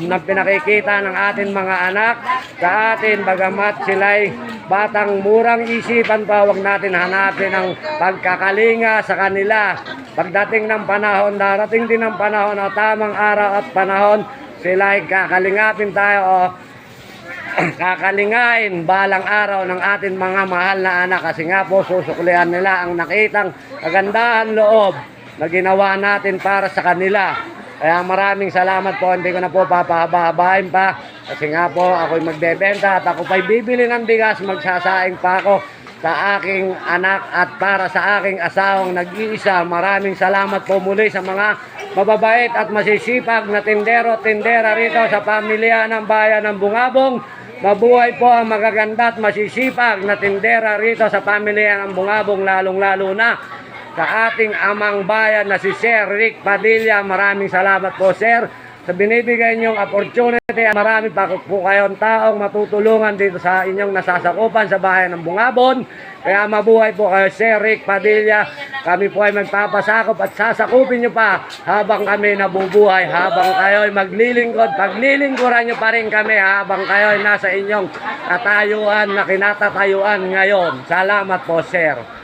na pinakikita ng ating mga anak sa atin, bagamat sila'y batang murang isipan pa, huwag natin hanapin ang pagkakalinga sa kanila. Pagdating ng panahon, darating din ang panahon o tamang araw at panahon, sila'y kakalingapin tayo o kakalingain balang araw ng ating mga mahal na anak, kasi nga po susuklian nila ang nakitang kagandahan loob na ginawa natin para sa kanila. Kaya maraming salamat po, hindi ko na po papahaba-habain pa kasi nga po ako'y magbebenta at ako pa'y bibili ng bigas, magsasaing pa ako sa aking anak at para sa aking asawang nag-iisa. Maraming salamat po muli sa mga mababait at masisipag na tindero-tindera rito sa pamilya ng bayan ng Bungabong. Mabuhay po ang magaganda at masisipag na tindera rito sa pamilya ng Bungabong, lalong-lalo na sa ating amang bayan na si Sir Rick Padilla. Maraming salamat po, Sir, sa binibigay niyong opportunity. Marami pa po kayong taong matutulungan dito sa inyong nasasakupan sa bayan ng Bungabon. Kaya mabuhay po kayo, Sir Rick Padilla. Kami po ay magpapasakop at sasakupin niyo pa habang kami nabubuhay, habang kayo ay maglilingkod. Paglilingkuran niyo pa rin kami habang kayo ay nasa inyong katayuan na kinatatayuan ngayon. Salamat po, Sir.